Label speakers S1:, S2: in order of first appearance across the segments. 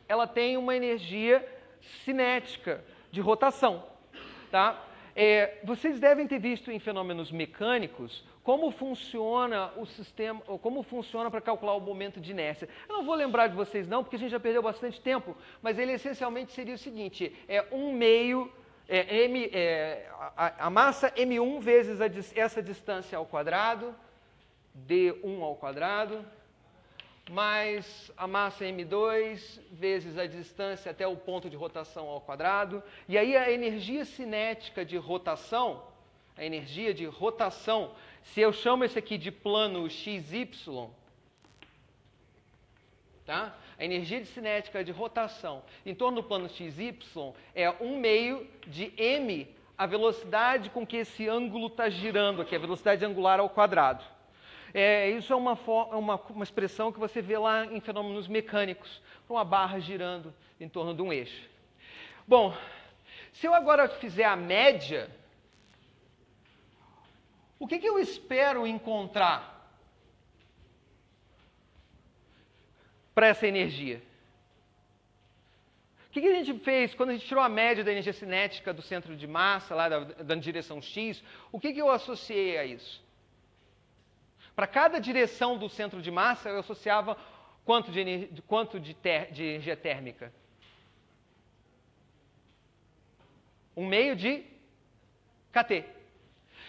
S1: ela tem uma energia cinética de rotação. Tá? Vocês devem ter visto em fenômenos mecânicos como funciona o sistema, como funciona para calcular o momento de inércia. Eu não vou lembrar de vocês não, porque a gente já perdeu bastante tempo, mas ele essencialmente seria o seguinte, a massa m1 vezes essa distância ao quadrado, d1 ao quadrado, mais a massa m2 vezes a distância até o ponto de rotação ao quadrado. E aí a energia cinética de rotação, se eu chamo esse aqui de plano XY, tá? A energia cinética de rotação em torno do plano XY é 1/2 de m, a velocidade com que esse ângulo está girando aqui, a velocidade angular ao quadrado. Isso é uma expressão que você vê lá em fenômenos mecânicos, uma barra girando em torno de um eixo. Bom, se eu agora fizer a média, o que eu espero encontrar para essa energia? O que a gente fez quando a gente tirou a média da energia cinética do centro de massa, lá da direção X? O que eu associei a isso? Para cada direção do centro de massa, eu associava quanto de energia térmica? 1/2 de kT.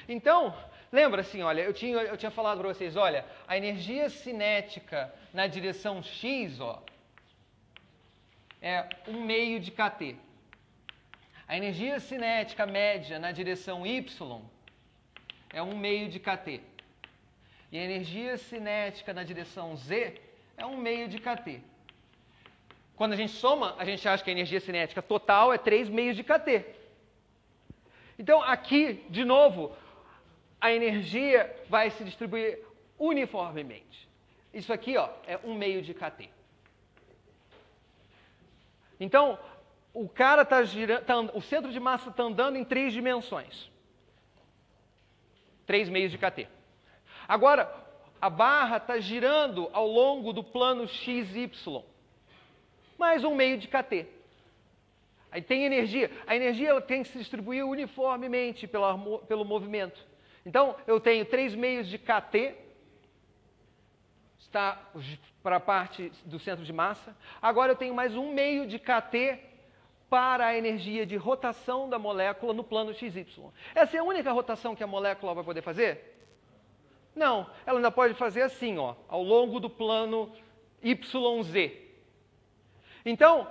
S1: Então, lembra assim, olha, eu tinha falado para vocês, olha, a energia cinética na direção X, ó, é 1/2 de kT. A energia cinética média na direção Y é 1/2 de kT. E a energia cinética na direção Z é 1/2 de kT. Quando a gente soma, a gente acha que a energia cinética total é 3/2 de kT. Então, aqui, de novo, a energia vai se distribuir uniformemente. Isso aqui, ó, é 1/2 de kT. Então, o cara o centro de massa está andando em 3 dimensões. 3/2 de kT. Agora, a barra está girando ao longo do plano XY, mais 1/2 de kT. Aí tem energia. A energia ela tem que se distribuir uniformemente pelo movimento. Então, eu tenho 3/2 de kT, está para a parte do centro de massa. Agora eu tenho mais 1/2 de kT para a energia de rotação da molécula no plano XY. Essa é a única rotação que a molécula vai poder fazer? Não, ela ainda pode fazer assim, ó, ao longo do plano YZ. Então,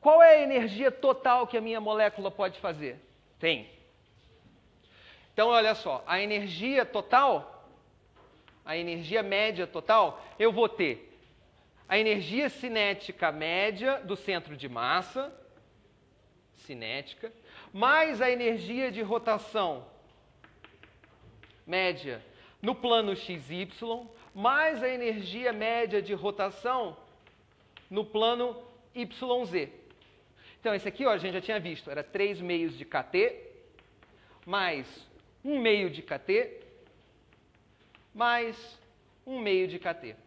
S1: qual é a energia total que a minha molécula pode fazer? Tem. Então, olha só, a energia total, a energia média total, eu vou ter a energia cinética média do centro de massa, cinética, mais a energia de rotação média no plano XY, mais a energia média de rotação no plano YZ. Então, esse aqui, ó, a gente já tinha visto, era 3/2 de kT, mais 1/2 de kT, mais 1/2 de kT.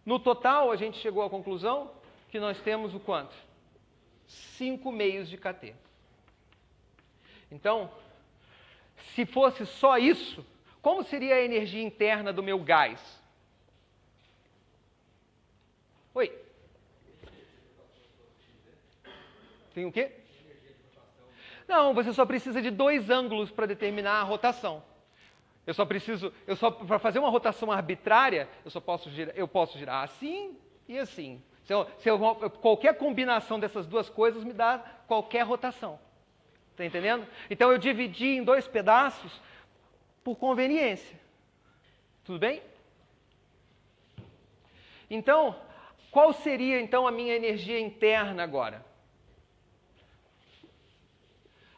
S1: No total, a gente chegou à conclusão que nós temos o quanto? 5/2 de kT. Então, se fosse só isso, como seria a energia interna do meu gás? Oi? Tem o quê? Não, você só precisa de 2 ângulos para determinar a rotação. Para fazer uma rotação arbitrária, eu posso girar assim e assim. Qualquer combinação dessas duas coisas me dá qualquer rotação. Está entendendo? Então eu dividi em 2 pedaços por conveniência. Tudo bem? Então, qual seria então a minha energia interna agora?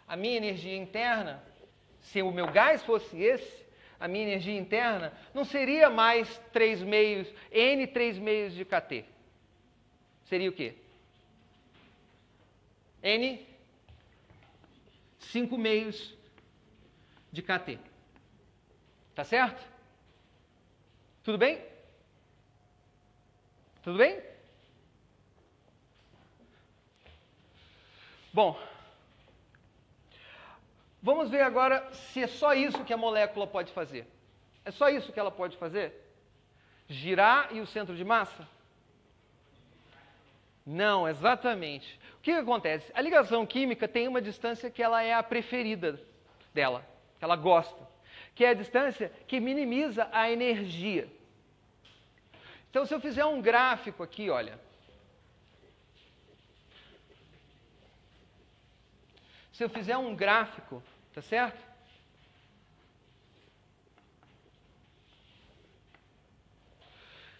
S1: A minha energia interna, se o meu gás fosse esse, a minha energia interna não seria mais 3/2, N 3/2 de kT. Seria o quê? N 5/2 de kT. Tá certo? Tudo bem? Tudo bem? Bom, vamos ver agora se é só isso que a molécula pode fazer. É só isso que ela pode fazer? Girar e o centro de massa? Não, exatamente. O que acontece? A ligação química tem uma distância que ela é a preferida dela, que ela gosta, que é a distância que minimiza a energia. Então, se eu fizer um gráfico aqui, olha. Se eu fizer um gráfico, tá certo?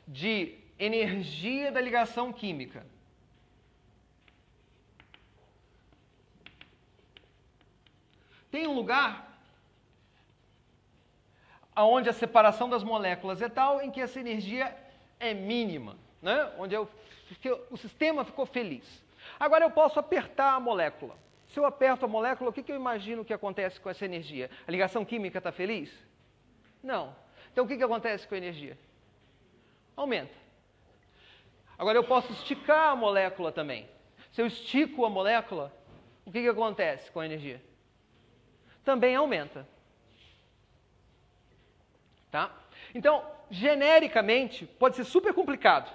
S1: De energia da ligação química. Tem um lugar onde a separação das moléculas é tal em que essa energia é mínima, né? Onde o sistema ficou feliz. Agora eu posso apertar a molécula. Se eu aperto a molécula, o que eu imagino que acontece com essa energia? A ligação química está feliz? Não. Então o que acontece com a energia? Aumenta. Agora eu posso esticar a molécula também. Se eu estico a molécula, o que acontece com a energia? Também aumenta. Tá? Então, genericamente, pode ser super complicado,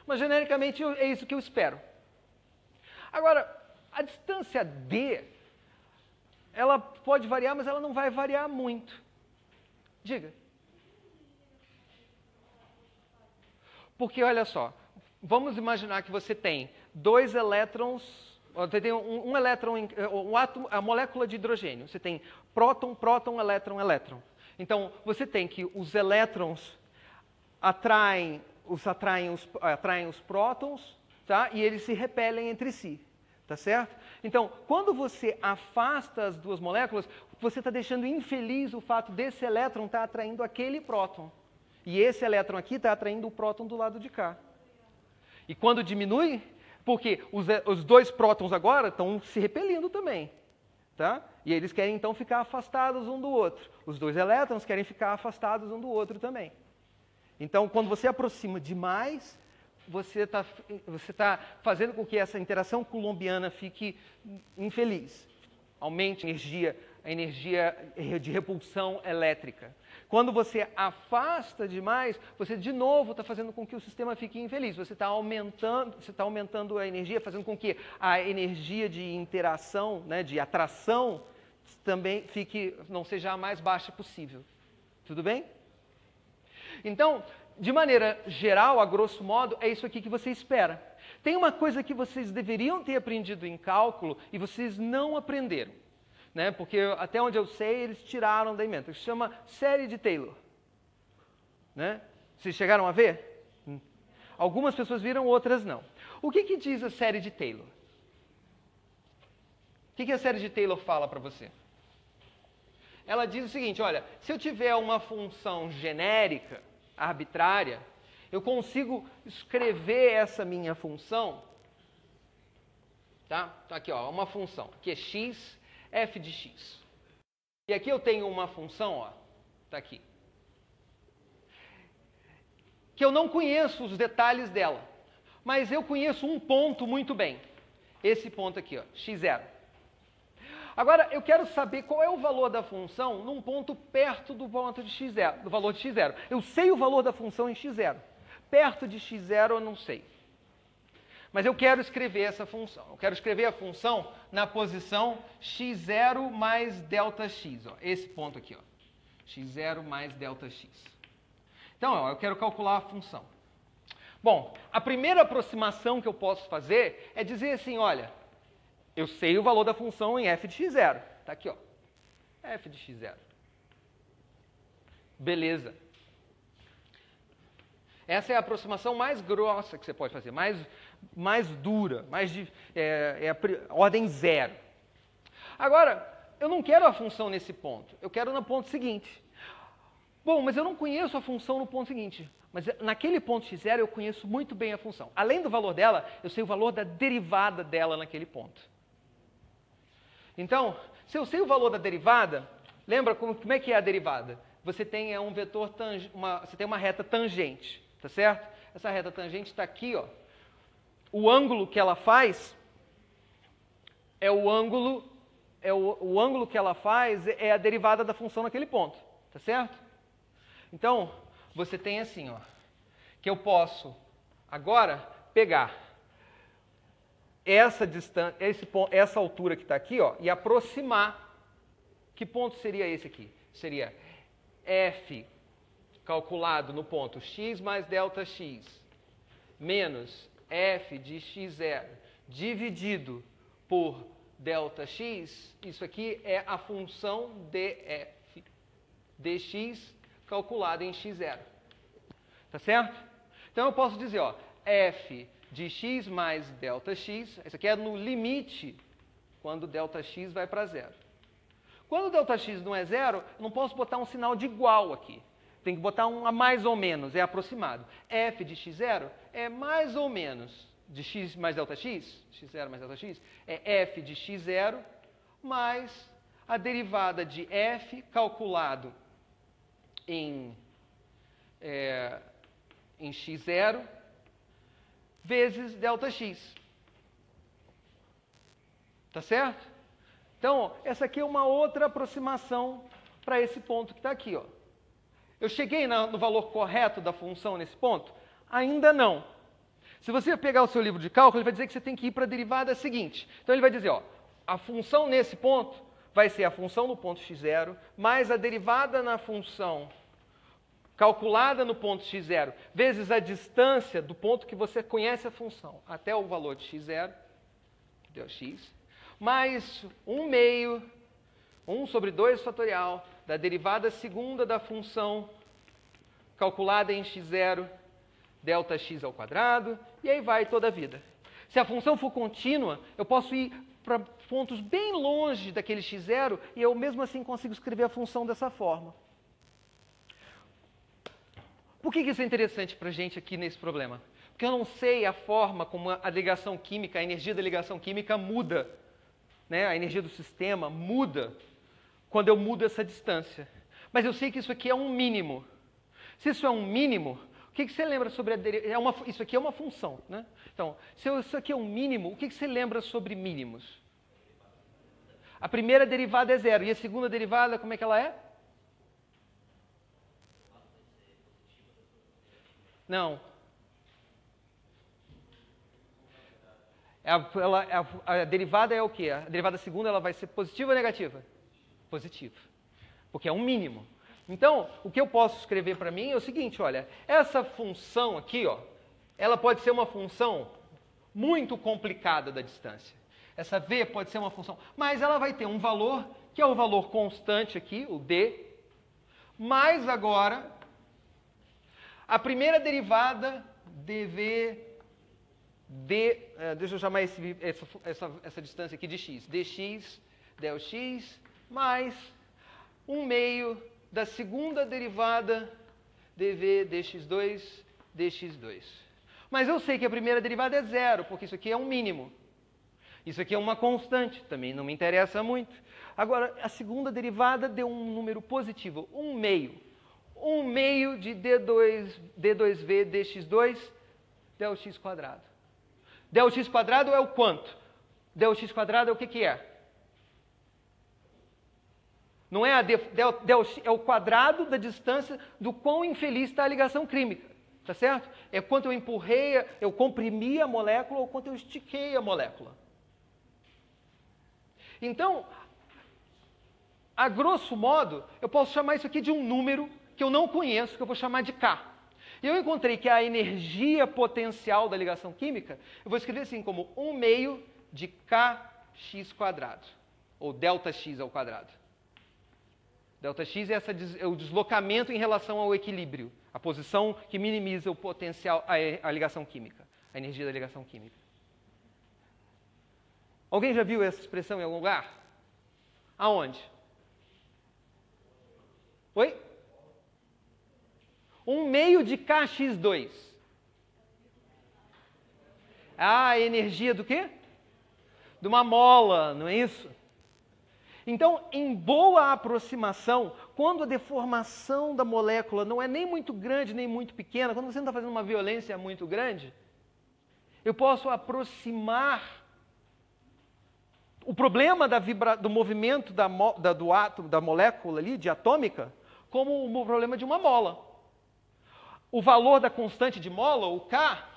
S1: mas genericamente é isso que eu espero. Agora, a distância D, ela pode variar, mas ela não vai variar muito. Diga. Porque, olha só, vamos imaginar que você tem dois elétrons, você tem um elétron, um átomo, a molécula de hidrogênio. Você tem próton, próton, elétron, elétron. Então, você tem que os elétrons atraem os prótons, tá? E eles se repelem entre si, tá certo? Então, quando você afasta as duas moléculas, você está deixando infeliz o fato desse elétron estar atraindo aquele próton. E esse elétron aqui está atraindo o próton do lado de cá. E quando diminui, porque os dois prótons agora estão se repelindo também. Tá? E eles querem então ficar afastados um do outro. Os dois elétrons querem ficar afastados um do outro também. Então, quando você aproxima demais, você está fazendo com que essa interação coulombiana fique infeliz. Aumente a energia de repulsão elétrica. Quando você afasta demais, você de novo está fazendo com que o sistema fique infeliz. Você está aumentando a energia, fazendo com que a energia de interação, né, de atração, também não seja a mais baixa possível. Tudo bem? Então, de maneira geral, a grosso modo, é isso aqui que você espera. Tem uma coisa que vocês deveriam ter aprendido em cálculo e vocês não aprenderam. Né? Porque até onde eu sei, eles tiraram da ementa. Isso se chama série de Taylor. Né? Vocês chegaram a ver? Algumas pessoas viram, outras não. O que diz a série de Taylor? O que a série de Taylor fala para você? Ela diz o seguinte, olha, se eu tiver uma função genérica, arbitrária, eu consigo escrever essa minha função, tá? Aqui, ó, uma função, que é x, f de x. E aqui eu tenho uma função, ó, tá aqui, que eu não conheço os detalhes dela, mas eu conheço um ponto muito bem. Esse ponto aqui, ó, x0. Agora, eu quero saber qual é o valor da função num ponto perto do ponto de x0, do valor de x0. Eu sei o valor da função em x0. Perto de x0 eu não sei. Mas eu quero escrever essa função. Eu quero escrever a função na posição x0 mais ΔX. Ó, esse ponto aqui, ó, x0 mais ΔX. Então, ó, eu quero calcular a função. Bom, a primeira aproximação que eu posso fazer é dizer assim, olha, eu sei o valor da função em f de x0. Está aqui, ó, f de x0. Beleza. Essa é a aproximação mais grossa que você pode fazer, mais dura, ordem 0. Agora, eu não quero a função nesse ponto, eu quero no ponto seguinte. Bom, mas eu não conheço a função no ponto seguinte. Mas naquele ponto x0 eu conheço muito bem a função. Além do valor dela, eu sei o valor da derivada dela naquele ponto. Então, se eu sei o valor da derivada, lembra como é que é a derivada? Você tem um vetor você tem uma reta tangente, tá certo? Essa reta tangente está aqui, ó. O ângulo que ela faz é o ângulo, o ângulo que ela faz é a derivada da função naquele ponto, tá certo? Então, você tem assim, ó, que eu posso agora pegar essa distância, essa altura que está aqui, ó, e aproximar. Que ponto seria esse aqui? Seria f calculado no ponto x mais ΔX menos f de x0 dividido por ΔX. Isso aqui é a função df dx calculada em x0. Tá certo? Então eu posso dizer, ó, f de x mais ΔX, isso aqui é no limite quando ΔX vai para zero. Quando ΔX não é zero, eu não posso botar um sinal de igual aqui. Tem que botar um a mais ou menos, é aproximado. F de x0 é mais ou menos de x mais ΔX, x0 mais ΔX, é f de x0 mais a derivada de f calculado em x0 vezes ΔX. Tá certo? Então, essa aqui é uma outra aproximação para esse ponto que está aqui, ó. Eu cheguei no valor correto da função nesse ponto? Ainda não. Se você pegar o seu livro de cálculo, ele vai dizer que você tem que ir para a derivada seguinte. Então, ele vai dizer, ó, a função nesse ponto vai ser a função no ponto x0 mais a derivada na função calculada no ponto x0 vezes a distância do ponto que você conhece a função até o valor de x0, que deu x, mais 1 sobre 2 fatorial da derivada segunda da função calculada em x0 ΔX ao quadrado, e aí vai toda a vida. Se a função for contínua, eu posso ir para pontos bem longe daquele x0 e eu mesmo assim consigo escrever a função dessa forma. Por que isso é interessante para a gente aqui nesse problema? Porque eu não sei a forma como a ligação química, a energia da ligação química muda. Né? A energia do sistema muda quando eu mudo essa distância. Mas eu sei que isso aqui é um mínimo. Se isso é um mínimo, o que você lembra sobre a derivada? Isso aqui é uma função. Né? Então, se isso aqui é um mínimo, o que você lembra sobre mínimos? A primeira derivada é zero. E a segunda derivada, como é que ela é? Não. A derivada é o quê? A derivada segunda ela vai ser positiva ou negativa? Positiva. Porque é um mínimo. Então, o que eu posso escrever para mim é o seguinte, olha, essa função aqui, ó, ela pode ser uma função muito complicada da distância. Essa v pode ser uma função, mas ela vai ter um valor, que é o valor constante aqui, o d, mais agora a primeira derivada dv deixa eu chamar essa distância aqui de x, dx, ΔX, mais 1/2 da segunda derivada dv dx2, dx2. Mas eu sei que a primeira derivada é zero, porque isso aqui é um mínimo. Isso aqui é uma constante, também não me interessa muito. Agora, a segunda derivada deu um número positivo, 1/2. 1/2 de d2v dx2, dx quadrado. Dx quadrado é o quanto? Dx quadrado é o que é? Não é é o quadrado da distância do quão infeliz está a ligação química, tá certo? É quanto eu empurrei, eu comprimi a molécula ou quanto eu estiquei a molécula. Então, a grosso modo, eu posso chamar isso aqui de um número que eu não conheço, que eu vou chamar de K. E eu encontrei que a energia potencial da ligação química, eu vou escrever assim como 1/2 de kx quadrado, ou ΔX ao quadrado. ΔX é o deslocamento em relação ao equilíbrio, a posição que minimiza o potencial, a ligação química, a energia da ligação química. Alguém já viu essa expressão em algum lugar? Aonde? Oi? 1/2 de kx2. A energia do quê? De uma mola, não é isso? Então, em boa aproximação, quando a deformação da molécula não é nem muito grande, nem muito pequena, quando você não está fazendo uma violência muito grande, eu posso aproximar o problema do movimento do átomo, da molécula ali, diatômica, como o problema de uma mola. O valor da constante de mola, o K,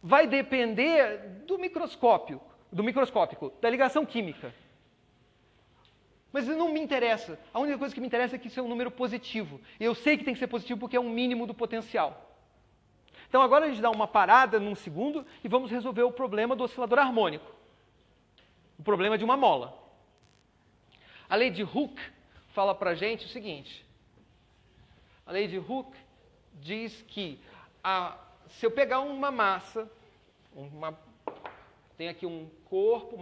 S1: vai depender do microscópico, da ligação química. Mas isso não me interessa. A única coisa que me interessa é que isso é um número positivo. E eu sei que tem que ser positivo porque é um mínimo do potencial. Então agora a gente dá uma parada num segundo e vamos resolver o problema do oscilador harmônico. O problema de uma mola. A lei de Hooke fala para a gente o seguinte. A lei de Hooke diz que se eu pegar uma massa, tem aqui um corpo,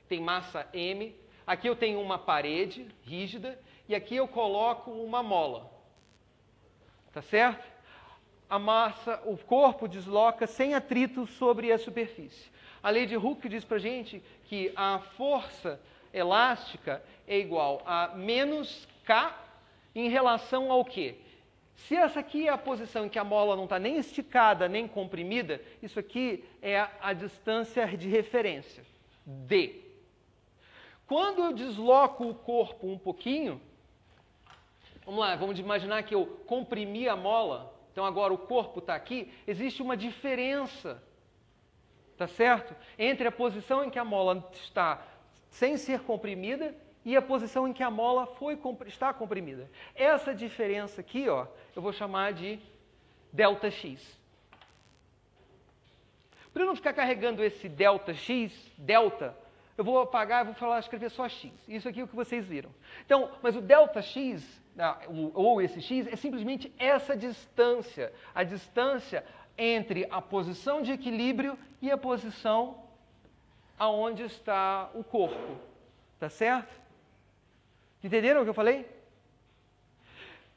S1: tem massa M, aqui eu tenho uma parede rígida e aqui eu coloco uma mola. Tá certo? A massa, o corpo desloca sem atrito sobre a superfície. A lei de Hooke diz para a gente que a força elástica é igual a menos K em relação ao quê? Se essa aqui é a posição em que a mola não está nem esticada nem comprimida, isso aqui é a distância de referência, D. Quando eu desloco o corpo um pouquinho, vamos lá, vamos imaginar que eu comprimi a mola, então agora o corpo está aqui, existe uma diferença, tá certo? Entre a posição em que a mola está sem ser comprimida e a posição em que a mola está comprimida. Essa diferença aqui, ó, eu vou chamar de ΔX. Para eu não ficar carregando esse ΔX, delta, eu vou apagar e vou escrever só X. Isso aqui é o que vocês viram. Então, mas o ΔX, ou esse X, é simplesmente essa distância. A distância entre a posição de equilíbrio e a posição aonde está o corpo. Tá certo? Entenderam o que eu falei?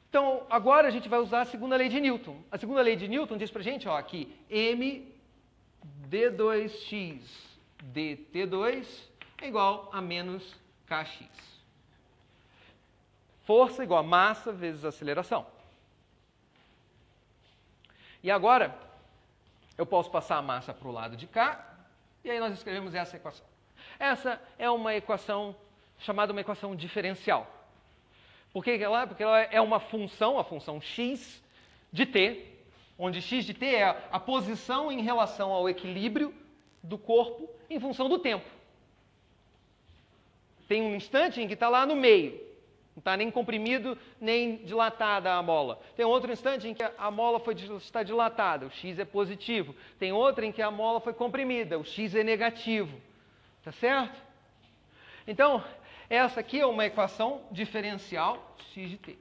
S1: Então, agora a gente vai usar a segunda lei de Newton. A segunda lei de Newton diz pra gente, ó, que m d2x dt2 é igual a menos kx. Força igual a massa vezes aceleração. E agora, eu posso passar a massa para o lado de cá, e aí nós escrevemos essa equação. Essa é uma equação chamada uma equação diferencial. Por que ela é? Porque ela é uma função, a função x de t, onde x de t é a posição em relação ao equilíbrio do corpo em função do tempo. Tem um instante em que está lá no meio, não está nem comprimido nem dilatada a mola. Tem outro instante em que a mola está dilatada, o x é positivo. Tem outro em que a mola foi comprimida, o x é negativo. Tá certo? Então, essa aqui é uma equação diferencial x de t.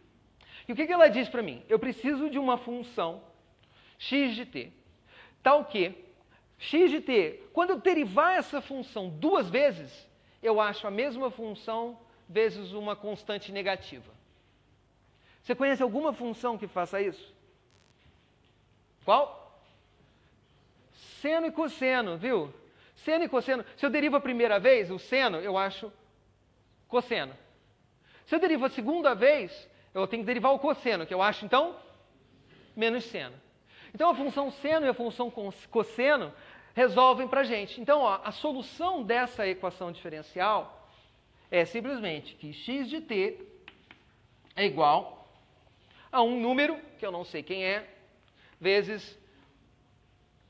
S1: E o que ela diz para mim? Eu preciso de uma função x de t, tal que x de t, quando eu derivar essa função duas vezes, eu acho a mesma função vezes uma constante negativa. Você conhece alguma função que faça isso? Qual? Seno e cosseno, viu? Seno e cosseno. Se eu derivo a primeira vez, o seno, eu acho cosseno. Se eu derivo a segunda vez, eu tenho que derivar o cosseno, que eu acho, então, menos seno. Então, a função seno e a função cosseno resolvem para a gente. Então, ó, a solução dessa equação diferencial é simplesmente que x de t é igual a um número, que eu não sei quem é, vezes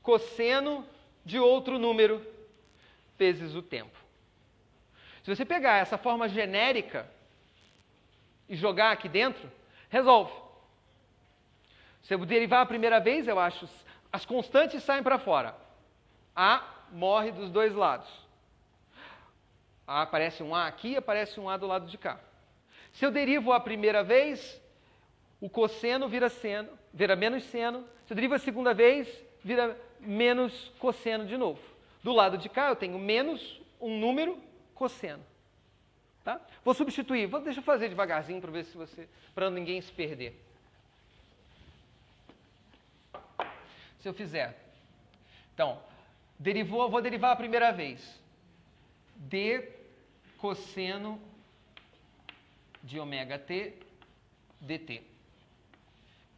S1: cosseno de outro número, vezes o tempo. Se você pegar essa forma genérica e jogar aqui dentro, resolve. Se eu derivar a primeira vez, eu acho as constantes saem para fora. A morre dos dois lados. Aparece um A aqui, aparece um A do lado de cá. Se eu derivo a primeira vez, o cosseno vira menos seno. Se eu derivo a segunda vez, vira menos cosseno de novo. Do lado de cá eu tenho menos um número cosseno. Tá? Vou substituir. Deixa eu fazer devagarzinho para ver se para ninguém se perder. Se eu fizer. Então, vou derivar a primeira vez. D cosseno de ômega t dt.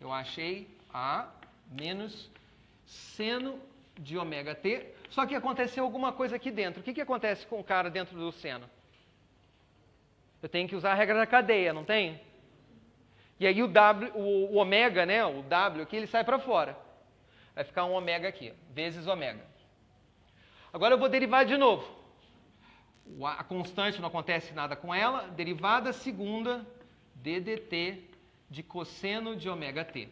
S1: Eu achei A menos seno de ômega t, só que aconteceu alguma coisa aqui dentro. O que acontece com o cara dentro do seno? Eu tenho que usar a regra da cadeia, não tem? E aí o ômega, né, o W aqui, ele sai para fora. Vai ficar um ômega aqui, vezes ômega. Agora eu vou derivar de novo. A constante não acontece nada com ela. Derivada segunda ddt de cosseno de ômega t.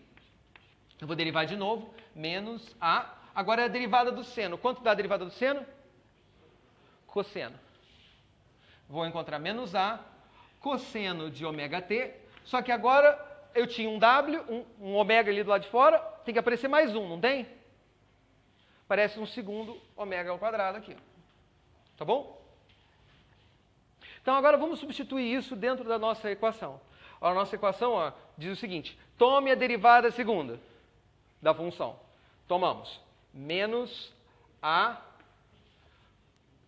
S1: Eu vou derivar de novo, menos a. Agora é a derivada do seno. Quanto dá a derivada do seno? Cosseno. Vou encontrar menos a cosseno de ômega t. Só que agora eu tinha um W, um ômega ali do lado de fora. Tem que aparecer mais um, não tem? Parece um segundo ômega ao quadrado aqui. Tá bom? Então agora vamos substituir isso dentro da nossa equação. A nossa equação diz o seguinte: tome a derivada segunda da função. Tomamos menos a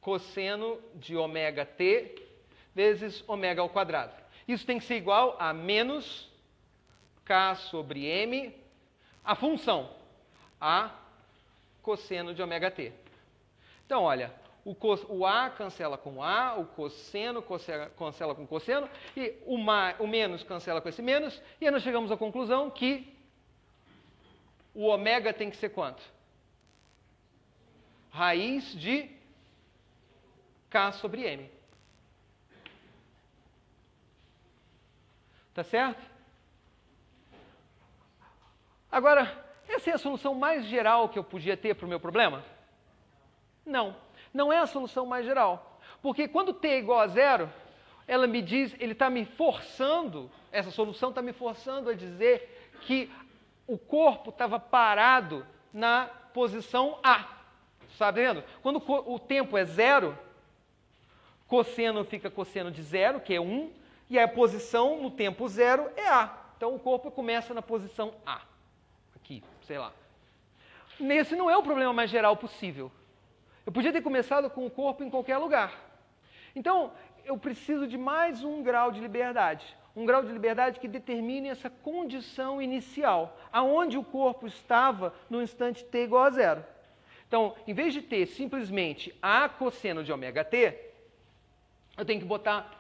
S1: cosseno de ômega t vezes ômega ao quadrado. Isso tem que ser igual a menos k sobre m, a função, a cosseno de ômega t. Então, olha, o a cancela com a, o cosseno cancela com cosseno, e o menos cancela com esse menos, e aí nós chegamos à conclusão que o ômega tem que ser quanto? Raiz de k sobre m. Tá certo? Agora, essa é a solução mais geral que eu podia ter para o meu problema? Não, não é a solução mais geral. Porque quando t é igual a zero, ela me diz, ele está me forçando, essa solução está me forçando a dizer que o corpo estava parado na posição A. Está vendo? Quando o tempo é zero, cosseno fica cosseno de zero, que é 1, e a posição no tempo zero é A. Então o corpo começa na posição A. Aqui, sei lá. Esse não é o problema mais geral possível. Eu podia ter começado com o corpo em qualquer lugar. Então, eu preciso de mais um grau de liberdade. Um grau de liberdade que determine essa condição inicial, aonde o corpo estava no instante t igual a zero. Então, em vez de ter simplesmente a cosseno de ômega t, eu tenho que botar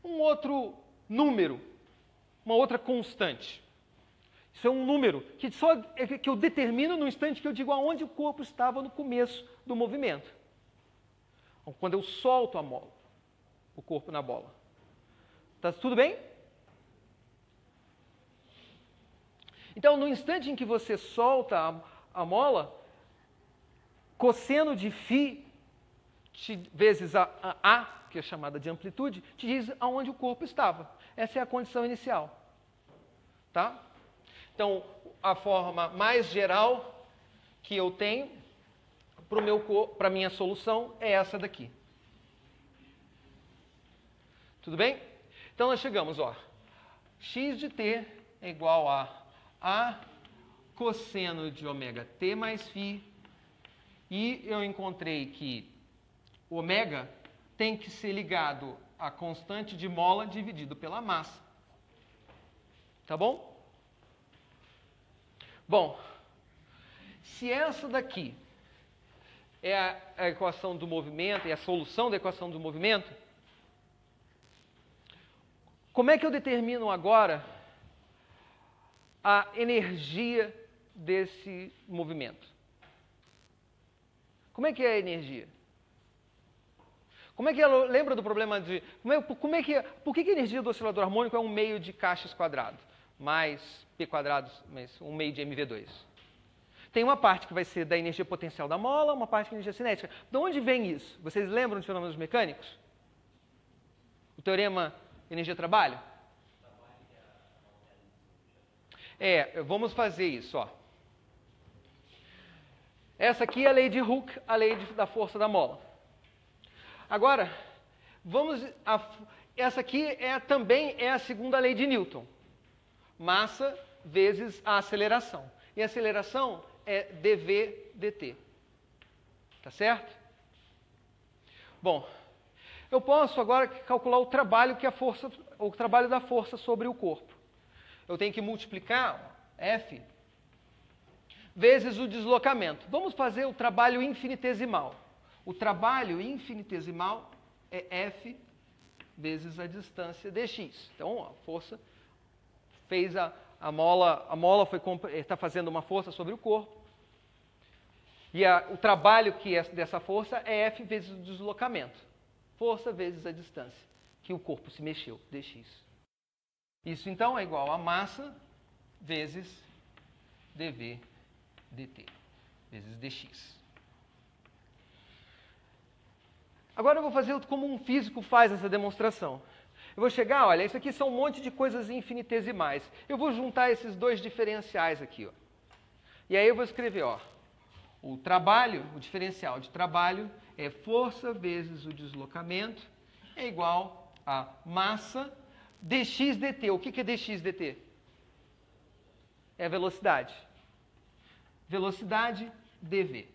S1: um outro número, uma outra constante. Isso é um número que eu determino no instante que eu digo aonde o corpo estava no começo do movimento. Quando eu solto a mola, o corpo na bola. Tá tudo bem? Então, no instante em que você solta a mola, cosseno de φ vezes a, que é chamada de amplitude, te diz aonde o corpo estava. Essa é a condição inicial. Tá? Então, a forma mais geral que eu tenho para a minha solução é essa daqui. Tudo bem? Então, nós chegamos, x de t é igual a cosseno de ômega t mais φ, e eu encontrei que o ômega tem que ser ligado à constante de mola dividido pela massa. Tá bom? Bom, se essa daqui é a equação do movimento, é a solução da equação do movimento, como é que eu determino agora a energia desse movimento? Como é que é a energia? Como é que ela lembra do problema de... por que a energia do oscilador harmônico é 1 meio de kx quadrado, mais p quadrado, mais 1 meio de mv2? Tem uma parte que vai ser da energia potencial da mola, uma parte que é energia cinética. De onde vem isso? Vocês lembram dos fenômenos mecânicos? O teorema energia-trabalho? Vamos fazer isso, Essa aqui é a lei de Hooke, a lei da força da mola. Agora, essa aqui também é a segunda lei de Newton. Massa vezes a aceleração. E a aceleração é dv dt. Tá certo? Bom, eu posso agora calcular o trabalho o trabalho da força sobre o corpo. Eu tenho que multiplicar F vezes o deslocamento. Vamos fazer o trabalho infinitesimal. O trabalho infinitesimal é F vezes a distância dx. Então, a força fez a mola está fazendo uma força sobre o corpo. E o trabalho que é dessa força é F vezes o deslocamento. Força vezes a distância que o corpo se mexeu, dx. Isso, então, é igual a massa vezes dv dt, vezes dx. Agora eu vou fazer como um físico faz essa demonstração. Eu vou chegar, olha, isso aqui são um monte de coisas infinitesimais. Eu vou juntar esses dois diferenciais aqui, ó. E aí eu vou escrever, ó, o trabalho, o diferencial de trabalho é força vezes o deslocamento é igual a massa dx dt. O que é dx dt? É a velocidade. Velocidade dv.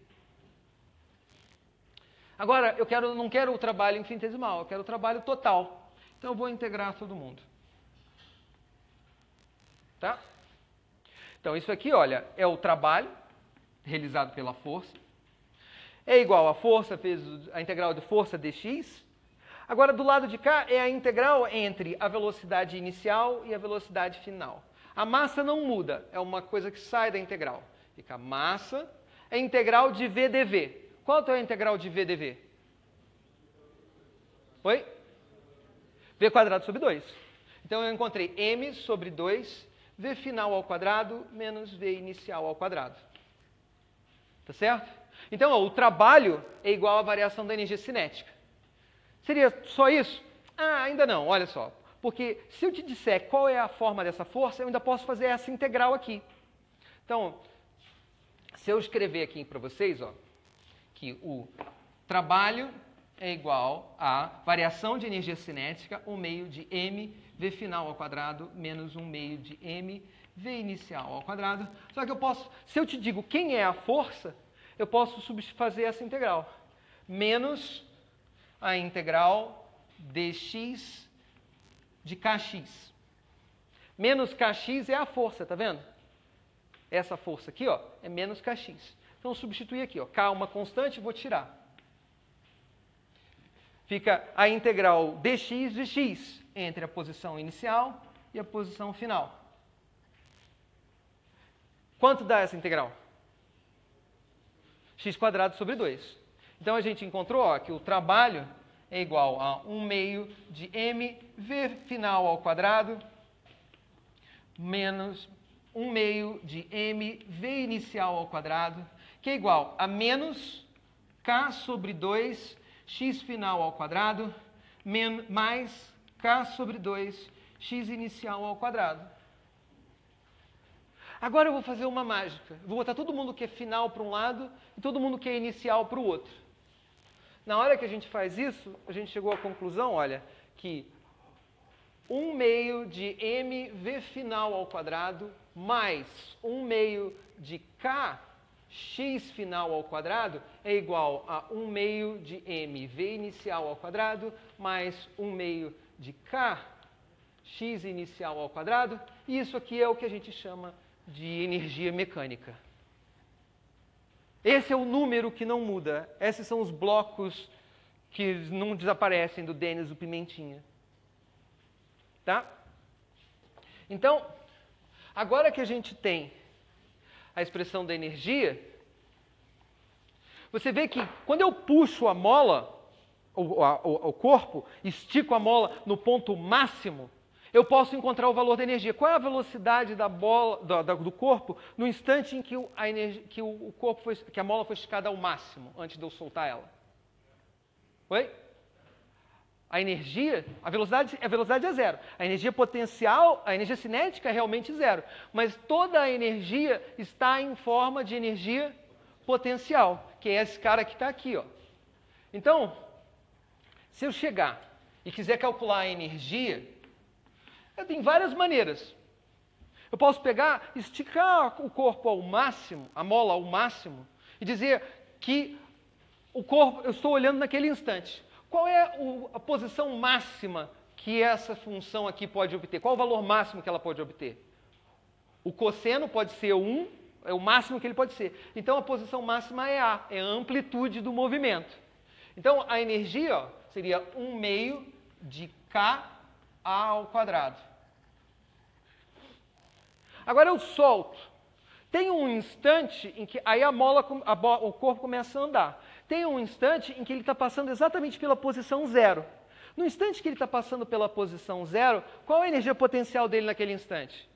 S1: Agora, eu não quero o trabalho infinitesimal, eu quero o trabalho total. Então, eu vou integrar todo mundo. Tá? Então, isso aqui, olha, é o trabalho realizado pela força. É igual a força vezes a integral de força dx. Agora, do lado de cá, é a integral entre a velocidade inicial e a velocidade final. A massa não muda, é uma coisa que sai da integral. Fica massa é integral de v dv. Quanto é a integral de v dv? Oi? V quadrado sobre 2. Então, eu encontrei m sobre 2, v final ao quadrado menos v inicial ao quadrado. Tá certo? Então, ó, o trabalho é igual à variação da energia cinética. Seria só isso? Ah, ainda não, olha só. Porque se eu te disser qual é a forma dessa força, eu ainda posso fazer essa integral aqui. Então, se eu escrever aqui para vocês, ó, que o trabalho é igual a variação de energia cinética, 1 meio de m v final ao quadrado menos 1 meio de m v inicial ao quadrado. Só que eu posso, se eu te digo quem é a força, eu posso fazer essa integral. Menos a integral dx de kx. Menos kx é a força, tá vendo? Essa força aqui, ó, é menos kx. Então, substituir aqui, ó, k é uma constante, vou tirar. Fica a integral dx de x entre a posição inicial e a posição final. Quanto dá essa integral? X quadrado sobre 2. Então, a gente encontrou, ó, que o trabalho é igual a 1 meio de m v final ao quadrado menos 1 meio de m v inicial ao quadrado, que é igual a menos k sobre 2 x final ao quadrado mais k sobre 2 x inicial ao quadrado. Agora eu vou fazer uma mágica. Eu vou botar todo mundo que é final para um lado e todo mundo que é inicial para o outro. Na hora que a gente faz isso, a gente chegou à conclusão, olha, que 1 meio de m v final ao quadrado mais 1 meio de k x final ao quadrado é igual a 1 meio de m v inicial ao quadrado mais 1 meio de k x inicial ao quadrado. E isso aqui é o que a gente chama de energia mecânica. Esse é o número que não muda. Esses são os blocos que não desaparecem do Denis do Pimentinha. Tá? Então, agora que a gente tem a expressão da energia, você vê que quando eu puxo a mola, o corpo, estico a mola no ponto máximo, eu posso encontrar o valor da energia. Qual é a velocidade da bola, do corpo no instante em que, que a mola foi esticada ao máximo, antes de eu soltar ela? Oi? A energia, a velocidade é zero. A energia potencial, a energia cinética é realmente zero. Mas toda a energia está em forma de energia potencial, que é esse cara que está aqui, ó. Então, se eu chegar e quiser calcular a energia, eu tenho várias maneiras. Eu posso pegar, esticar o corpo ao máximo, a mola ao máximo, e dizer que o corpo, eu estou olhando naquele instante. Qual é a posição máxima que essa função aqui pode obter? Qual o valor máximo que ela pode obter? O cosseno pode ser 1, É o máximo que ele pode ser. Então, a posição máxima é A, é a amplitude do movimento. Então, a energia ó, seria 1/2 de K ao quadrado. Agora eu solto. Tem um instante em que aí o corpo começa a andar. Tem um instante em que ele está passando exatamente pela posição 0. No instante que ele está passando pela posição 0, qual é a energia potencial dele naquele instante?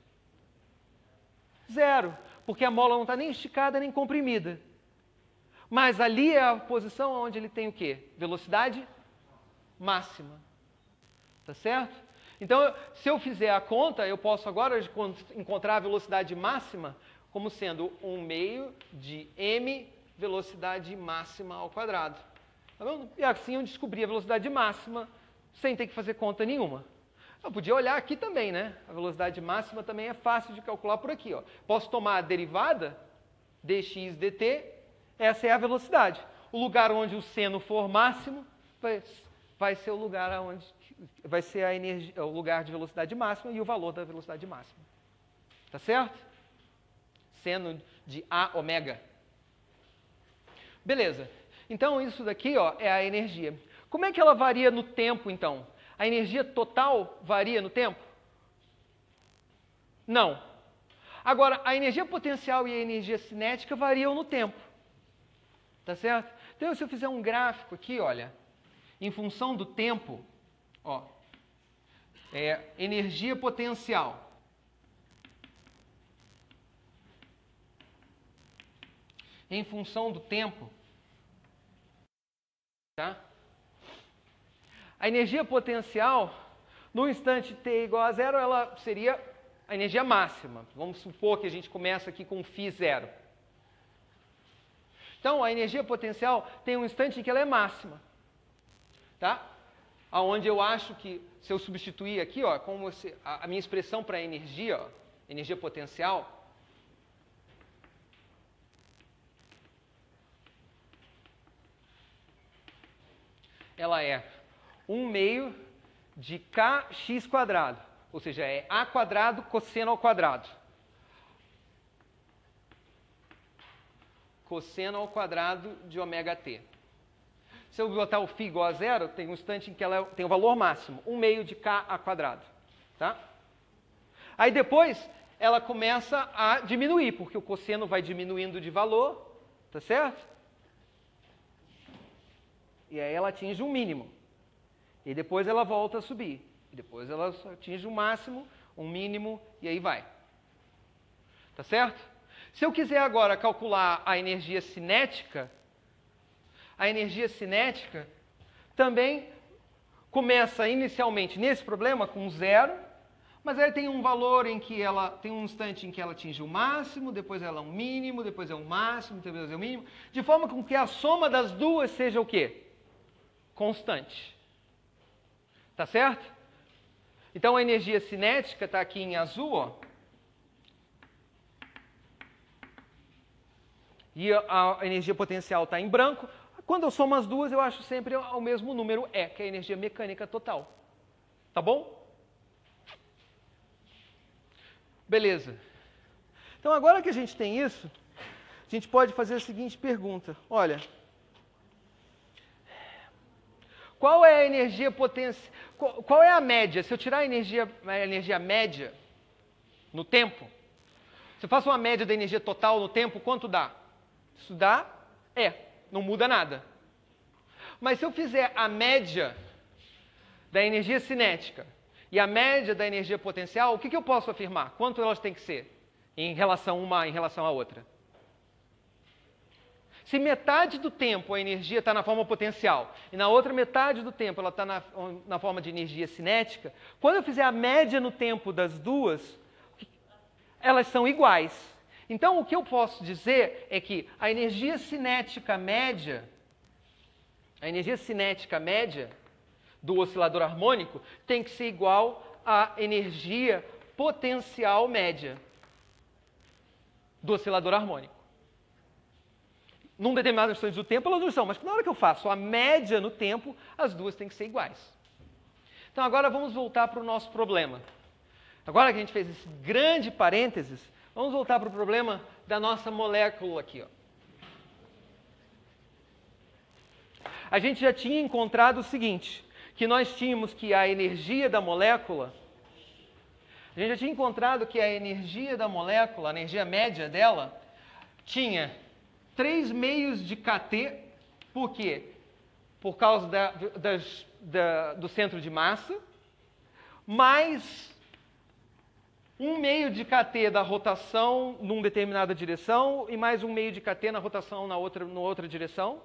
S1: 0, porque a mola não está nem esticada nem comprimida. Mas ali é a posição onde ele tem o quê? Velocidade máxima. Tá certo? Então, se eu fizer a conta, eu posso agora encontrar a velocidade máxima como sendo 1/2 de m velocidade máxima ao quadrado. Tá vendo? E assim eu descobri a velocidade máxima sem ter que fazer conta nenhuma. Eu podia olhar aqui também, né? A velocidade máxima também é fácil de calcular por aqui. Ó. Posso tomar a derivada, dx dt, essa é a velocidade. O lugar onde o seno for máximo vai ser o lugar onde vai ser a energia, o lugar de velocidade máxima e o valor da velocidade máxima. Tá certo? Seno de A ômega. Beleza. Então, isso daqui ó, é a energia. Como é que ela varia no tempo, então? A energia total varia no tempo? Não. Agora, a energia potencial e a energia cinética variam no tempo. Tá certo? Então, se eu fizer um gráfico aqui, olha, em função do tempo, ó, energia potencial. Em função do tempo, tá? A energia potencial, no instante t igual a 0, ela seria a energia máxima. Vamos supor que a gente começa aqui com φ 0. Então, a energia potencial tem um instante em que ela é máxima. Tá? Onde eu acho que, se eu substituir aqui, ó, como a minha expressão para energia, ó, energia potencial, ela é 1/2 de kx², ou seja, é a² cosseno ao quadrado. Cosseno ao quadrado de ômega-t. Se eu botar o φ igual a 0, tem um instante em que ela tem o valor máximo, 1/2 de k². Tá? Aí depois, ela começa a diminuir, porque o cosseno vai diminuindo de valor, tá certo? E aí ela atinge um mínimo. E depois ela volta a subir. E depois ela atinge um máximo, um mínimo, e aí vai. Tá certo? Se eu quiser agora calcular a energia cinética também começa inicialmente nesse problema com 0, mas aí tem um valor em que ela tem um instante em que ela atinge o máximo, depois ela é um mínimo, depois é um máximo, depois é um mínimo, de forma com que a soma das duas seja o quê? Constante. Tá certo? Então a energia cinética está aqui em azul, ó. E a energia potencial está em branco. Quando eu somo as duas, eu acho sempre o mesmo número E, que é a energia mecânica total. Tá bom? Beleza. Então, agora que a gente tem isso, a gente pode fazer a seguinte pergunta. Olha, qual é a energia potencial? Qual é a média? Se eu tirar a energia média no tempo, se eu faço uma média da energia total no tempo, quanto dá? Isso dá E. Não muda nada. Mas se eu fizer a média da energia cinética e a média da energia potencial, o que eu posso afirmar? Quanto elas têm que ser em relação uma em relação à outra? Se metade do tempo a energia está na forma potencial e na outra metade do tempo ela está na forma de energia cinética, quando eu fizer a média no tempo das duas, elas são iguais. Então, o que eu posso dizer é que a energia cinética média do oscilador harmônico tem que ser igual à energia potencial média do oscilador harmônico. Num determinado instante do tempo, elas não são, mas na hora que eu faço a média no tempo, as duas têm que ser iguais. Então, agora vamos voltar para o nosso problema. Agora que a gente fez esse grande parênteses, vamos voltar para o problema da nossa molécula aqui, ó. A gente já tinha encontrado o seguinte, que nós tínhamos que a energia da molécula, a gente já tinha encontrado que a energia da molécula, a energia média dela, tinha 3 meios de kT, por quê? Por causa do centro de massa, mais 1 meio de kT da rotação numa determinada direção e mais 1 meio de kT na rotação na outra direção.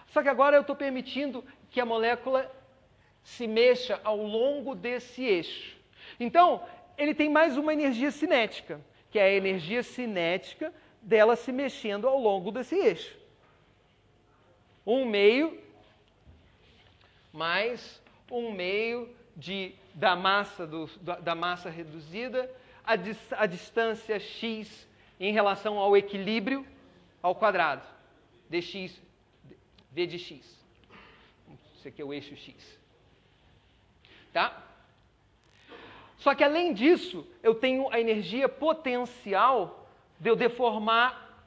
S1: Só que agora eu estou permitindo que a molécula se mexa ao longo desse eixo. Então, ele tem mais uma energia cinética, que é a energia cinética dela se mexendo ao longo desse eixo. 1 meio mais 1 meio da massa reduzida, a distância x em relação ao equilíbrio ao quadrado, dx, v de x. Isso aqui é o eixo x. Tá? Só que além disso, eu tenho a energia potencial de eu deformar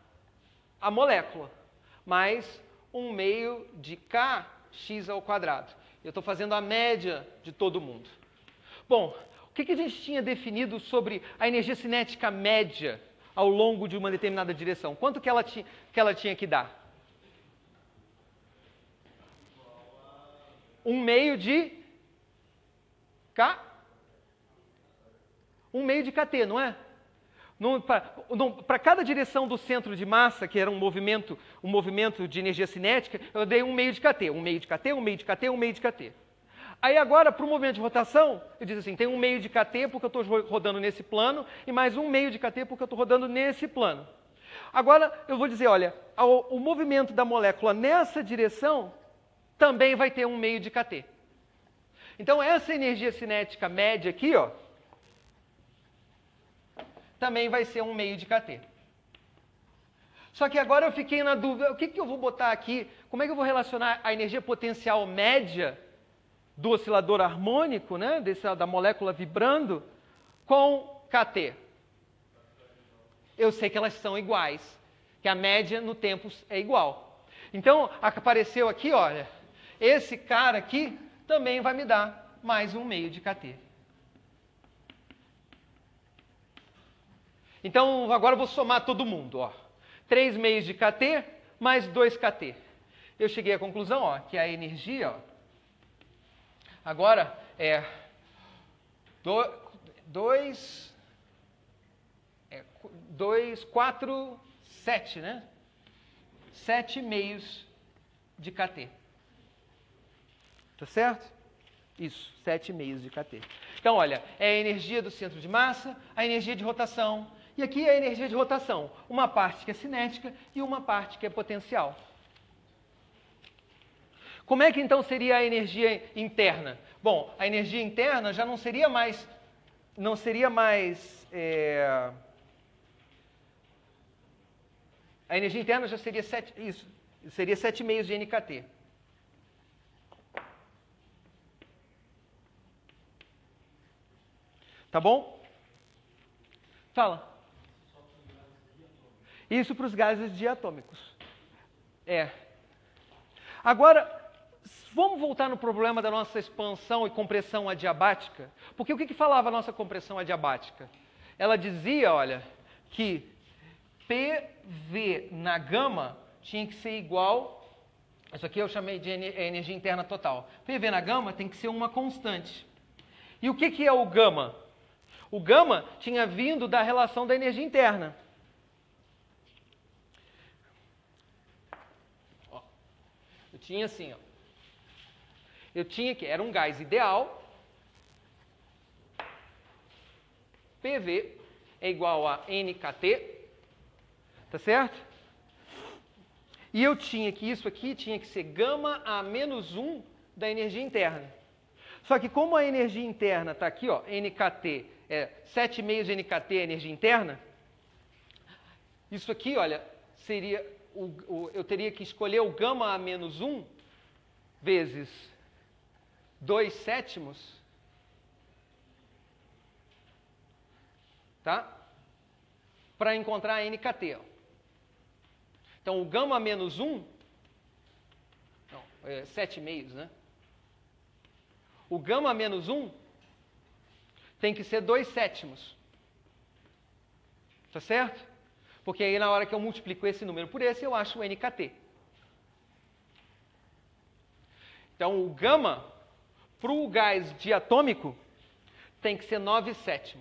S1: a molécula, mais 1 meio de kx ao quadrado. Eu estou fazendo a média de todo mundo. Bom, o que a gente tinha definido sobre a energia cinética média ao longo de uma determinada direção? Quanto que ela tinha que dar? 1 meio de K? 1 meio de kT, não é? Para cada direção do centro de massa, que era um movimento de energia cinética, eu dei 1 meio de kT, 1 meio de kT, 1 meio de kT, 1 meio de kT. Aí agora, para o movimento de rotação, eu disse assim, tem 1 meio de kT porque eu estou rodando nesse plano, e mais 1 meio de kT porque eu estou rodando nesse plano. Agora, eu vou dizer, olha, o movimento da molécula nessa direção também vai ter 1 meio de kT. Então, essa energia cinética média aqui, ó, também vai ser 1 meio de kT. Só que agora eu fiquei na dúvida, o que eu vou botar aqui? Como é que eu vou relacionar a energia potencial média do oscilador harmônico, né, da molécula vibrando, com kT? Eu sei que elas são iguais, que a média no tempo é igual. Então, apareceu aqui, olha, esse cara aqui também vai me dar mais 1 meio de kT. Então, agora eu vou somar todo mundo, ó. 3 meios de kT mais 2 kT. Eu cheguei à conclusão, ó, que a energia, ó, agora é 4, 7, né? 7 meios de kT. Tá certo? Isso, 7 meios de kT. Então, olha, é a energia do centro de massa, a energia de rotação, e aqui é a energia de rotação. Uma parte que é cinética e uma parte que é potencial. Como é que então seria a energia interna? Bom, a energia interna já não seria mais a energia interna já seria 7 meios de nKT. Tá bom? Fala. Isso para os gases diatômicos. Agora, vamos voltar no problema da nossa expansão e compressão adiabática. Porque o que falava a nossa compressão adiabática? Ela dizia, olha, que PV na gama tinha que ser igual, isso aqui eu chamei de energia interna total. PV na gama tem que ser uma constante. E o que é o gama? O gama tinha vindo da relação da energia interna. Ó, eu tinha assim, ó. Eu tinha que, era um gás ideal, PV é igual a nKT, tá certo? E eu tinha que isso aqui tinha que ser gama a menos 1 da energia interna. Só que como a energia interna está aqui, ó, nKT, 7 meios de nKT é energia interna, isso aqui, olha, seria, eu teria que escolher o gama a menos 1 vezes 2/7, tá? para encontrar NKT. Ó. Então, o gama menos 1, não, 7,5, né? O gama menos 1 tem que ser 2/7. Tá certo? Porque aí, na hora que eu multiplico esse número por esse, eu acho o NKT. Então, o gama, para o gás diatômico, tem que ser 9/7.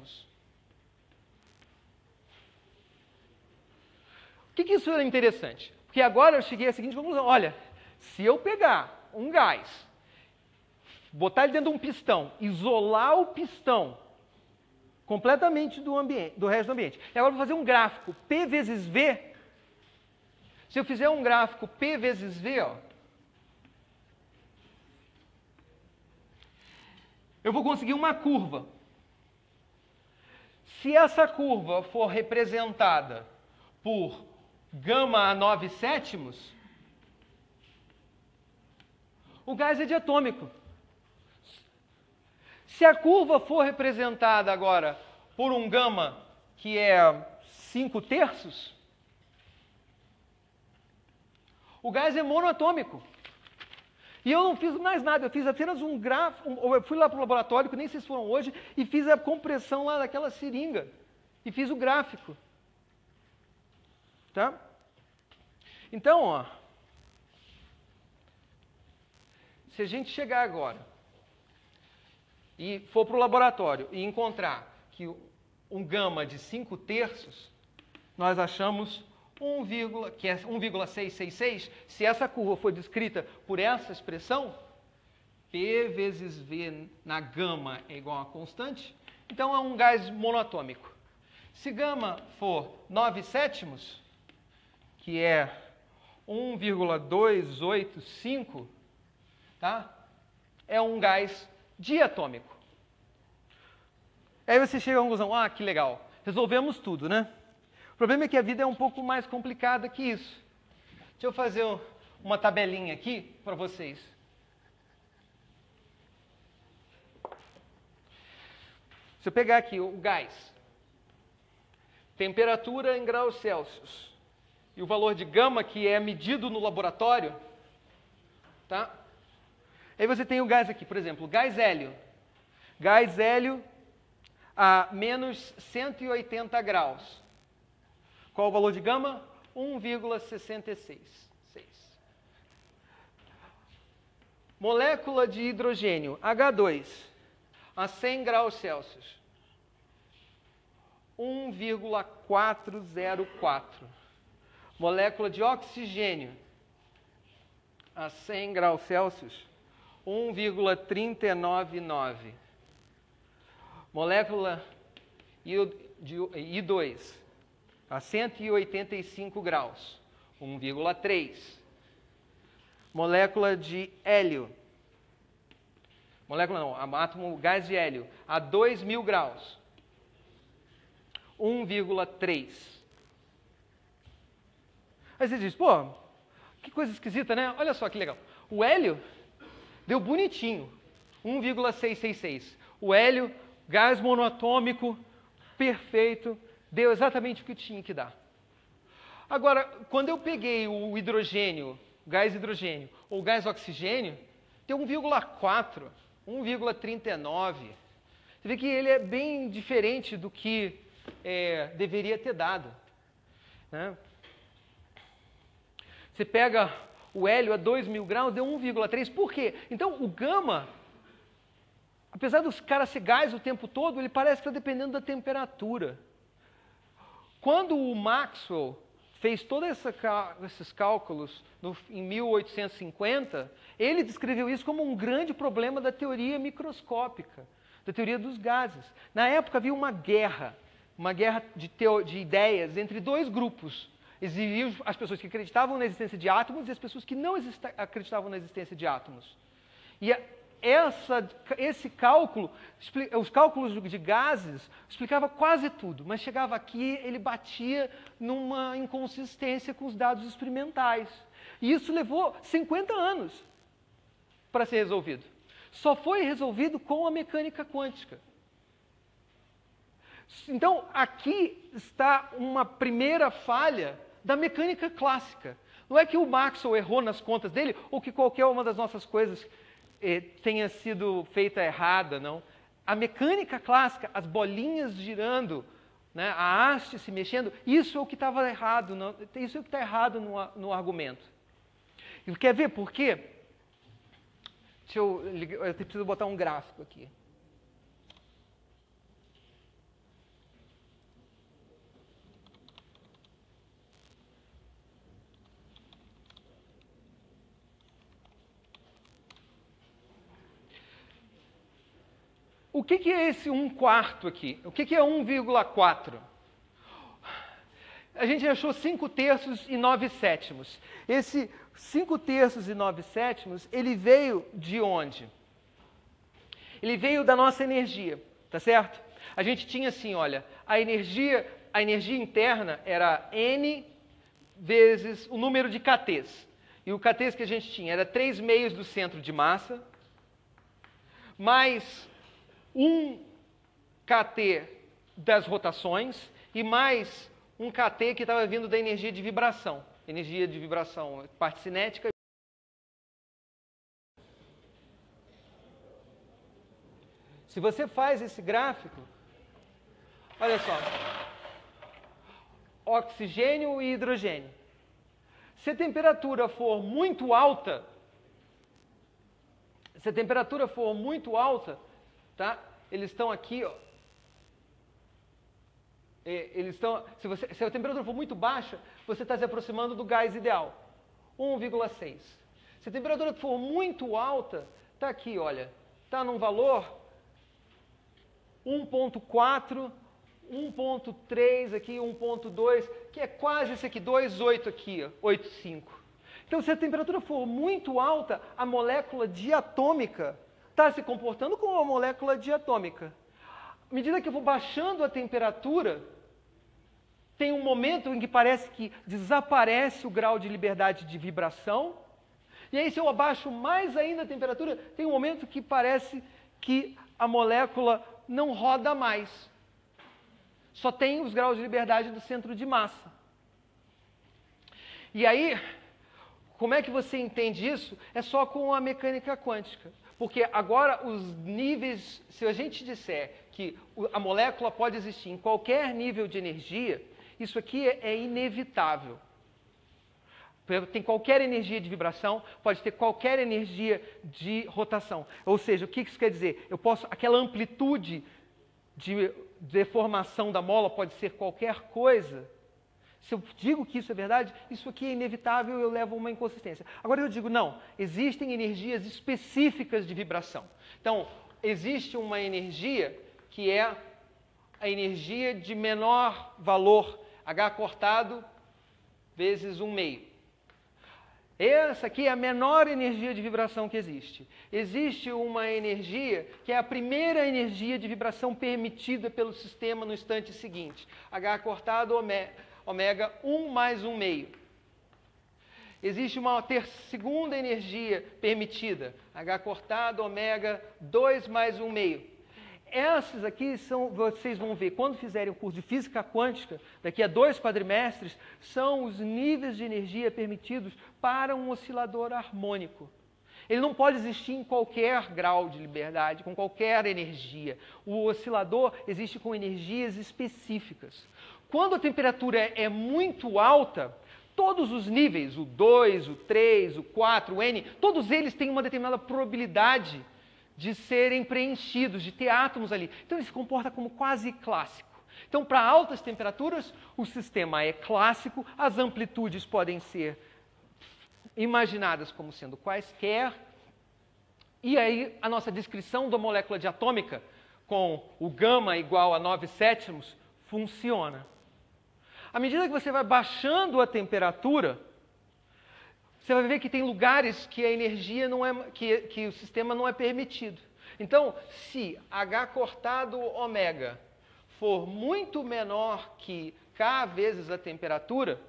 S1: Por que isso é interessante? Porque agora eu cheguei à seguinte conclusão. Olha, se eu pegar um gás, botar ele dentro de um pistão, isolar o pistão completamente do resto do ambiente. E agora eu vou fazer um gráfico P vezes V. Se eu fizer um gráfico P vezes V, ó, eu vou conseguir uma curva. Se essa curva for representada por gama a 9/7, o gás é diatômico. Se a curva for representada agora por um gama que é 5/3, o gás é monoatômico. E eu não fiz mais nada, eu fiz apenas um gráfico, eu fui lá para o laboratório, que nem vocês foram hoje, e fiz a compressão lá daquela seringa. E fiz o gráfico. Tá? Então, ó, se a gente chegar agora e for para o laboratório e encontrar que um gama de 5/3, nós achamos que é 1,666, se essa curva for descrita por essa expressão, P vezes V na gama é igual a constante, então é um gás monoatômico. Se gama for 9/7, que é 1,285, tá? É um gás diatômico. Aí você chega à conclusão, que legal, resolvemos tudo, né? O problema é que a vida é um pouco mais complicada que isso. Deixa eu fazer uma tabelinha aqui para vocês. Se eu pegar aqui o gás, temperatura em graus Celsius, e o valor de gama que é medido no laboratório, tá? Aí você tem o gás aqui, por exemplo, gás hélio. Gás hélio a menos 180 graus. Qual o valor de gama? 1,66. Molécula de hidrogênio, H2, a 100 graus Celsius. 1,404. Molécula de oxigênio, a 100 graus Celsius, 1,399. Molécula de I2, a 185 graus, 1,3. Molécula de hélio, átomo gás de hélio, a 2.000 graus, 1,3. Aí você diz, pô, que coisa esquisita, né? Olha só que legal. O hélio deu bonitinho, 1,666. O hélio, gás monoatômico, perfeito, deu exatamente o que tinha que dar. Agora, quando eu peguei o hidrogênio, gás hidrogênio, ou gás oxigênio, deu 1,4, 1,39. Você vê que ele é bem diferente do que deveria ter dado, né? Você pega o hélio a 2.000 graus, deu 1,3. Por quê? Então, o gama, apesar dos caras ser gás o tempo todo, ele parece que está dependendo da temperatura. Quando o Maxwell fez todos esses cálculos em 1850, ele descreveu isso como um grande problema da teoria microscópica, da teoria dos gases. Na época havia uma guerra de ideias entre dois grupos. Existiam as pessoas que acreditavam na existência de átomos e as pessoas que não acreditavam na existência de átomos. E esse cálculo, os cálculos de gases, explicava quase tudo, mas chegava aqui, ele batia numa inconsistência com os dados experimentais. E isso levou 50 anos para ser resolvido. Só foi resolvido com a mecânica quântica. Então, aqui está uma primeira falha da mecânica clássica. Não é que o Maxwell errou nas contas dele, ou que qualquer uma das nossas coisas tenha sido feita errada, não. A mecânica clássica, as bolinhas girando, né, a haste se mexendo, isso é o que estava errado, não, isso é o que está errado no argumento. E quer ver por quê? Eu preciso botar um gráfico aqui. O que é esse 1/4 aqui? O que é 1,4? A gente achou 5/3 e 9/7. Esse 5/3 e 9/7, ele veio de onde? Ele veio da nossa energia, tá certo? A gente tinha assim, olha, a energia interna era N vezes o número de kTs. E o kTs que a gente tinha era 3/2 do centro de massa, mais 1 kT das rotações e mais 1 kT que estava vindo da energia de vibração. Energia de vibração, parte cinética. Se você faz esse gráfico, olha só, oxigênio e hidrogênio. Se a temperatura for muito alta, tá? Eles estão aqui, ó. Se a temperatura for muito baixa, você está se aproximando do gás ideal, 1,6. Se a temperatura for muito alta, está aqui, olha, está num valor 1,4, 1,3 aqui, 1,2, que é quase esse aqui, 2,8 aqui, 8,5. Então, se a temperatura for muito alta, a molécula diatômica está se comportando como uma molécula diatômica. À medida que eu vou baixando a temperatura, tem um momento em que parece que desaparece o grau de liberdade de vibração. E aí, se eu abaixo mais ainda a temperatura, tem um momento que parece que a molécula não roda mais. Só tem os graus de liberdade do centro de massa. E aí, como é que você entende isso? É só com a mecânica quântica. Porque agora os níveis, se a gente disser que a molécula pode existir em qualquer nível de energia, isso aqui é inevitável. Tem qualquer energia de vibração, pode ter qualquer energia de rotação. Ou seja, o que isso quer dizer? Aquela amplitude de deformação da mola pode ser qualquer coisa. Se eu digo que isso é verdade, isso aqui é inevitável e eu levo uma inconsistência. Agora eu digo, não, existem energias específicas de vibração. Então, existe uma energia que é a energia de menor valor, H cortado vezes 1/2. Essa aqui é a menor energia de vibração que existe. Existe uma energia que é a primeira energia de vibração permitida pelo sistema no instante seguinte. H cortado ômega 1 mais 1/2. Existe uma segunda energia permitida. H cortado ômega 2 mais 1/2. Essas aqui vocês vão ver, quando fizerem o curso de Física Quântica, daqui a 2 quadrimestres, são os níveis de energia permitidos para um oscilador harmônico. Ele não pode existir em qualquer grau de liberdade, com qualquer energia. O oscilador existe com energias específicas. Quando a temperatura é muito alta, todos os níveis, o 2, o 3, o 4, o N, todos eles têm uma determinada probabilidade de serem preenchidos, de ter átomos ali. Então ele se comporta como quase clássico. Então, para altas temperaturas, o sistema é clássico, as amplitudes podem ser imaginadas como sendo quaisquer, e aí a nossa descrição da molécula diatômica, com o gama igual a 9/7, funciona. À medida que você vai baixando a temperatura, você vai ver que tem lugares que a energia não é, que o sistema não é permitido. Então, se H cortado ômega for muito menor que K vezes a temperatura,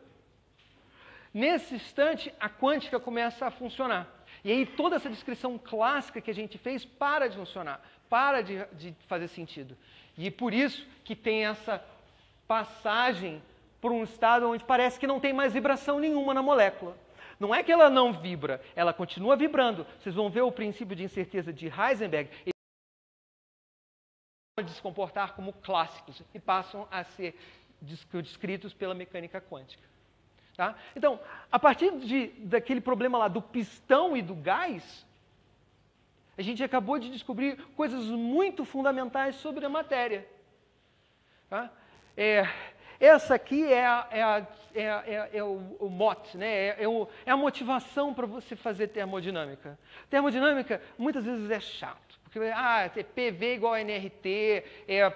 S1: nesse instante a quântica começa a funcionar. E aí toda essa descrição clássica que a gente fez para de funcionar, para de fazer sentido. E por isso que tem essa passagem por um estado onde parece que não tem mais vibração nenhuma na molécula. Não é que ela não vibra, ela continua vibrando. Vocês vão ver o princípio de incerteza de Heisenberg. Eles vão se comportar como clássicos e passam a ser descritos pela mecânica quântica. Tá? Então, a partir daquele problema lá do pistão e do gás, a gente acabou de descobrir coisas muito fundamentais sobre a matéria. Tá? Essa aqui é o mote, né? É a motivação para você fazer termodinâmica. Termodinâmica, muitas vezes, é chato. Porque, é PV igual a nRT, é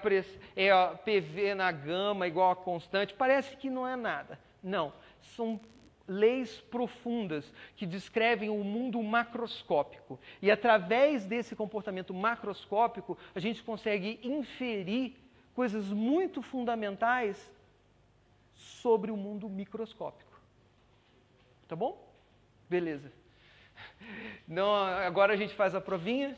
S1: PV na gama igual a constante. Parece que não é nada. Não, são leis profundas que descrevem o mundo macroscópico. E através desse comportamento macroscópico, a gente consegue inferir coisas muito fundamentais sobre o mundo microscópico. Tá bom? Beleza. Então, agora a gente faz a provinha.